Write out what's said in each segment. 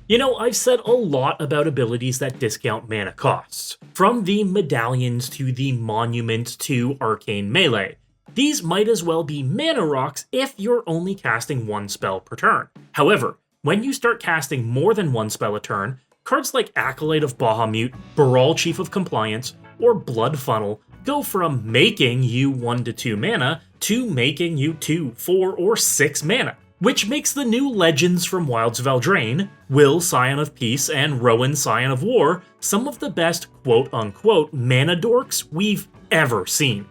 You know, I've said a lot about abilities that discount mana costs, from the medallions to the monument to arcane melee. These might as well be mana rocks if you're only casting one spell per turn. However, when you start casting more than one spell a turn, cards like Acolyte of Bahamut, Baral Chief of Compliance, or Blood Funnel go from making you 1 to 2 mana to making you 2, 4, or 6 mana, which makes the new legends from Wilds of Eldraine, Will Scion of Peace and Rowan Scion of War, some of the best quote-unquote mana dorks we've ever seen.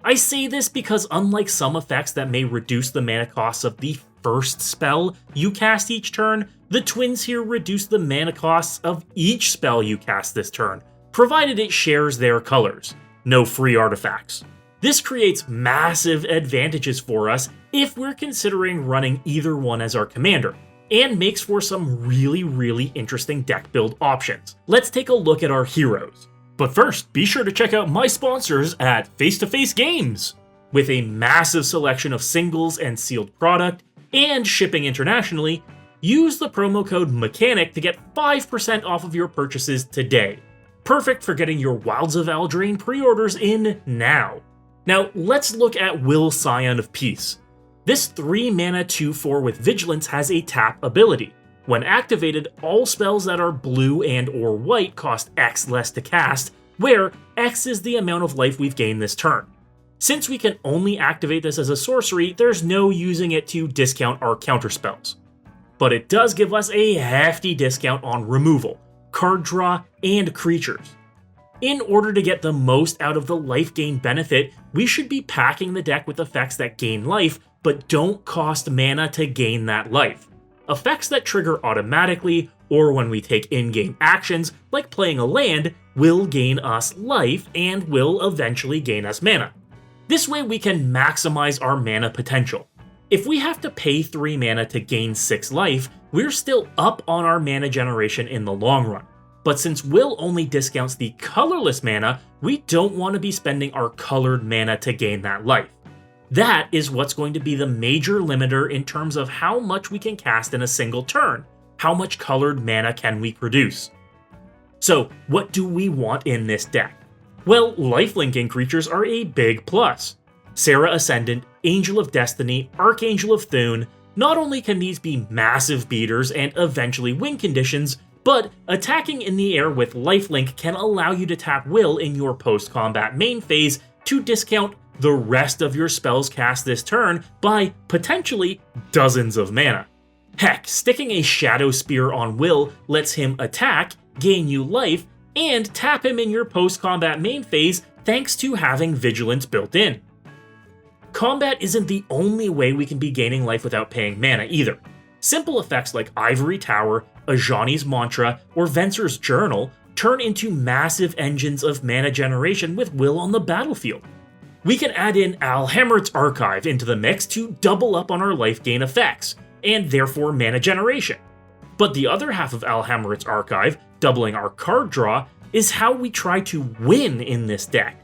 I say this because unlike some effects that may reduce the mana costs of the first spell you cast each turn, the twins here reduce the mana costs of each spell you cast this turn, provided it shares their colors. No free artifacts. This creates massive advantages for us if we're considering running either one as our commander, and makes for some really interesting deck build options. Let's take a look at our heroes. But first, be sure to check out my sponsors at Face to Face Games! With a massive selection of singles and sealed product, and shipping internationally, use the promo code MECHANIC to get 5% off of your purchases today. Perfect for getting your Wilds of Eldraine pre-orders in now. Now, let's look at Will Scion of Peace. This 3 mana 2/4 with Vigilance has a tap ability. When activated, all spells that are blue and or white cost X less to cast, where X is the amount of life we've gained this turn. Since we can only activate this as a sorcery, there's no using it to discount our counterspells. But it does give us a hefty discount on removal, card draw, and creatures. In order to get the most out of the life gain benefit, we should be packing the deck with effects that gain life, but don't cost mana to gain that life. Effects that trigger automatically, or when we take in-game actions, like playing a land, will gain us life and will eventually gain us mana. This way we can maximize our mana potential. If we have to pay 3 mana to gain 6 life, we're still up on our mana generation in the long run. But since Will only discounts the colorless mana, we don't want to be spending our colored mana to gain that life. That is what's going to be the major limiter in terms of how much we can cast in a single turn. How much colored mana can we produce? So, what do we want in this deck? Well, lifelinking creatures are a big plus. Serra Ascendant, Angel of Destiny, Archangel of Thune, not only can these be massive beaters and eventually win conditions, but attacking in the air with lifelink can allow you to tap Will in your post-combat main phase to discount the rest of your spells cast this turn by potentially dozens of mana. Heck, sticking a Shadow Spear on Will lets him attack, gain you life, and tap him in your post-combat main phase thanks to having Vigilance built in. Combat isn't the only way we can be gaining life without paying mana either. Simple effects like Ivory Tower, Ajani's Mantra, or Venser's Journal turn into massive engines of mana generation with Will on the battlefield. We can add in Alhammert's Archive into the mix to double up on our life gain effects, and therefore mana generation. But the other half of Alhammert's Archive, doubling our card draw, is how we try to win in this deck.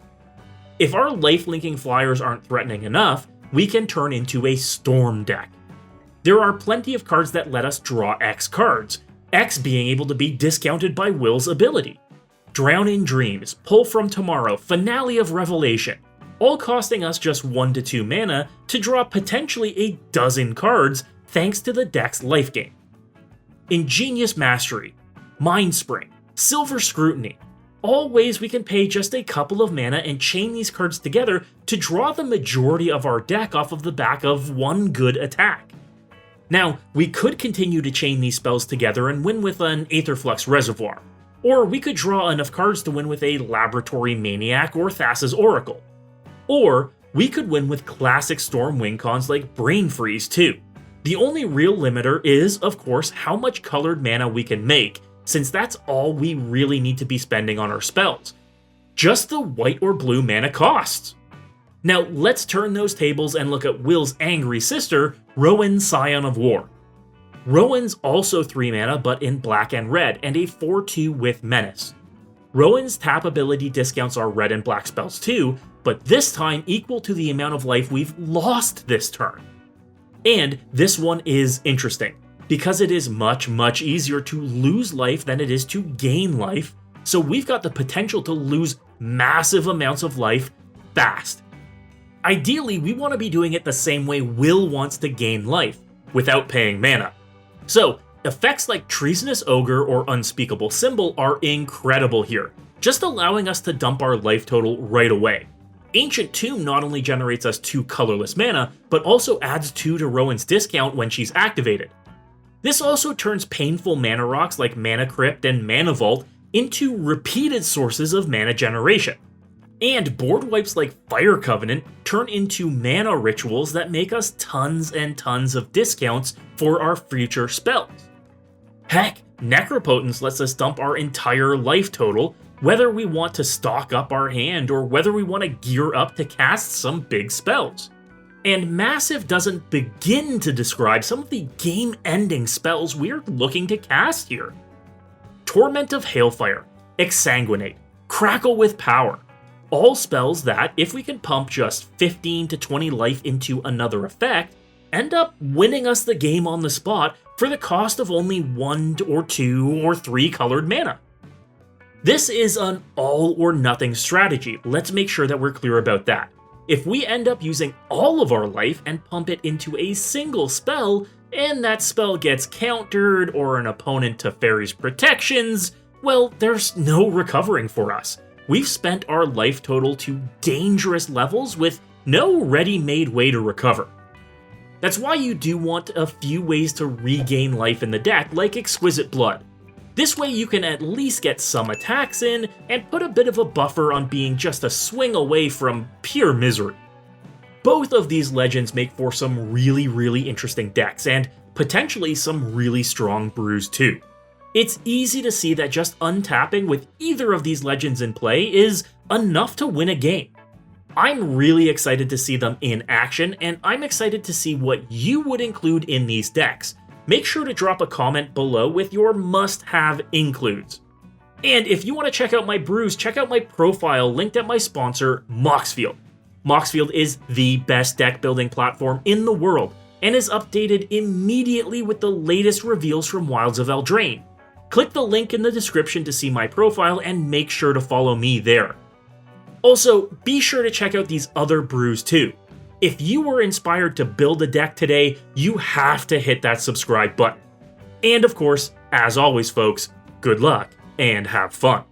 If our life-linking flyers aren't threatening enough, we can turn into a Storm deck. There are plenty of cards that let us draw X cards, X being able to be discounted by Will's ability. Drown in Dreams, Pull from Tomorrow, Finale of Revelation, all costing us just 1 to 2 mana to draw potentially a dozen cards thanks to the deck's life gain. Ingenious Mastery, Mind Spring, Silver Scrutiny, all ways we can pay just a couple of mana and chain these cards together to draw the majority of our deck off of the back of one good attack. Now, we could continue to chain these spells together and win with an Aetherflux Reservoir, or we could draw enough cards to win with a Laboratory Maniac or Thassa's Oracle. Or we could win with classic Storm win cons like Brain Freeze too. The only real limiter is, of course, how much colored mana we can make, since that's all we really need to be spending on our spells. Just the white or blue mana costs. Now let's turn those tables and look at Will's angry sister, Rowan Scion of War. Rowan's also 3 mana but in black and red, and a 4/2 with Menace. Rowan's tap ability discounts our red and black spells too, but this time equal to the amount of life we've lost this turn. And this one is interesting. because it is much easier to lose life than it is to gain life, so we've got the potential to lose massive amounts of life fast. Ideally, we want to be doing it the same way Will wants to gain life, without paying mana. So, effects like Treasonous Ogre or Unspeakable Symbol are incredible here, just allowing us to dump our life total right away. Ancient Tomb not only generates us 2 colorless mana, but also adds 2 to Rowan's discount when she's activated. This also turns painful mana rocks like Mana Crypt and Mana Vault into repeated sources of mana generation. And board wipes like Fire Covenant turn into mana rituals that make us tons and tons of discounts for our future spells. Heck, Necropotence lets us dump our entire life total, whether we want to stock up our hand or whether we want to gear up to cast some big spells. And Massive doesn't begin to describe some of the game-ending spells we're looking to cast here. Torment of Hailfire, Exsanguinate, Crackle with Power, all spells that, if we can pump just 15 to 20 life into another effect, end up winning us the game on the spot for the cost of only 1 or 2 or 3 colored mana. This is an all-or-nothing strategy, let's make sure that we're clear about that. If we end up using all of our life and pump it into a single spell, and that spell gets countered or an opponent Teferi's protections, well, there's no recovering for us. We've spent our life total to dangerous levels with no ready-made way to recover. That's why you do want a few ways to regain life in the deck, like Exquisite Blood. This way you can at least get some attacks in and put a bit of a buffer on being just a swing away from pure misery. Both of these legends make for some really interesting decks and potentially some really strong brews too. It's easy to see that just untapping with either of these legends in play is enough to win a game. I'm really excited to see them in action, and I'm excited to see what you would include in these decks. Make sure to drop a comment below with your must-have includes. And if you want to check out my brews, check out my profile linked at my sponsor, Moxfield. Moxfield is the best deck building platform in the world, and is updated immediately with the latest reveals from Wilds of Eldraine. Click the link in the description to see my profile and make sure to follow me there. Also, be sure to check out these other brews too. If you were inspired to build a deck today, you have to hit that subscribe button. And of course, as always folks, good luck and have fun.